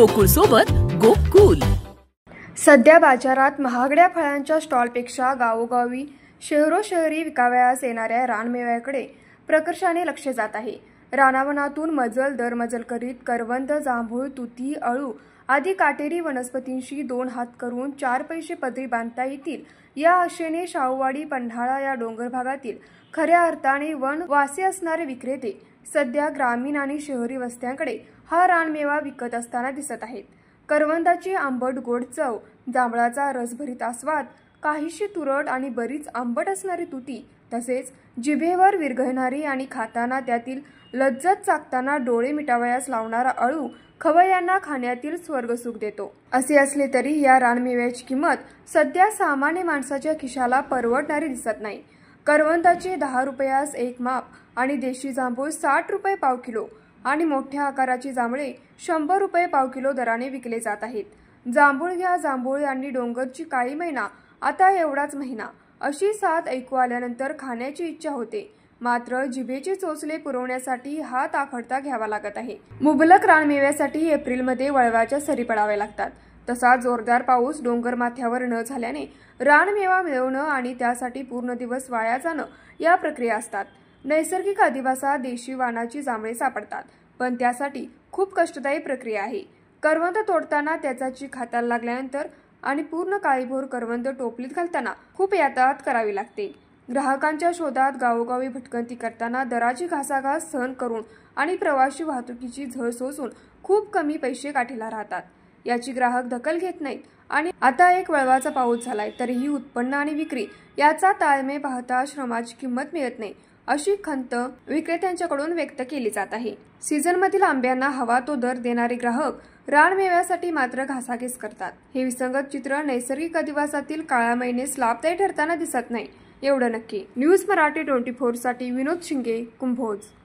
गोकुळ सोबत गोकुल। सध्या बाजारात महागड्या फळांच्या स्टॉलपेक्षा गावोगावी शहरोशहरी विकावयास येणाऱ्या रानमेव्याकडे प्रकर्षाने लक्ष जात आहे। रानावनातून मजल दरमजल करीत करवंद, जांभूळ, तुती, अळू आदी काटेरी वनस्पतींशी दोन हात करून चार पैसे पदरी बांधता येतील या आशेने शाहूवाडी, पन्हाळा या डोंगर भागातील खऱ्या अर्थाने वनवासी असणारे विक्रेते सध्या ग्रामीण आणि शहरी वस्त्यांकडे हा रानमेवा विकत असताना दिसत आहेत। करवंदाची आंबट गोड चव, जांभळाचा रसभरीत आस्वाद, काहीशी तुरट आणि बरीच आंबट असणारी तुती, तसेच जिभेवर विरघळणारी आणि खाताना त्यातील लज्जत चाखताना डोळे मिटावयास लावणारा अळू खवय्यांना खाण्यातील स्वर्गसुख देतो। असे असले तरी या रानमेव्याची किंमत सध्या सामान्य माणसाच्या खिशाला परवडणारी दिसत नाही। करवंदाचे 10 रुपयास एक माप आणि देशी जांभूळ 60 रुपये पाव किलो आणि मोठ्या आकाराची जांभळे 100 रुपये पाव किलो दराने विकले जात आहेत। जांभूळ घ्या जांभूळ आणि डोंगरची काळी मैना आता एवढाच महिना अशी साथ ऐकू आल्यानंतर खाण्याची इच्छा होते, मात्र जिभेचे चोचले पुरवण्यासाठी हात आखडता घ्यावा लागत आहे। मुबलक रानमेव्यासाठी एप्रिलमध्ये वळवाच्या सरी पडाव्या लागतात। तसा जोरदार पाऊस डोंगर माथ्यावर न झाल्याने रानमेवा मिळवणं आणि त्यासाठी पूर्ण दिवस वाया जाणं या प्रक्रिया असतात। नैसर्गिक अधिवासात देशी वाणाची जांभळे सापडतात, पण त्यासाठी खूप कष्टदायी प्रक्रिया आहे। करवंद तोडताना त्याचा चीक हाताला लागल्यानंतर आणि पूर्ण काळीभोर करवंद टोपलीत घालताना खूप यातायात करावी लागते। ग्राहकांच्या शोधात गावोगावी भटकंती करताना दराची घासाघास सहन करून आणि प्रवासी वाहतुकीची झळ सोसून खूप कमी पैसे गाठीला राहतात। याची ग्राहक दखल घेत नाहीत आणि आता एक वळवाचा पाऊस झालाय तरीही उत्पन्न आणि विक्री याचा ताळमेळ पाहता श्रमाची किंमत मिळत नाही अशी खंत विक्रेत्यांच्याकडून व्यक्त केली जात आहे। सीझनमधील आंब्यांना हवा तो दर देणारे ग्राहक रानमेव्यासाठी मात्र घासाघीस करतात। हे विसंगत चित्र नैसर्गिक अधिवासातील काळ्या मैनेस लाभदायी ठरताना दिसत नाही एवढं नक्की। न्यूज मराठी 24 साठी विनोद शिंगे, कुंभोज।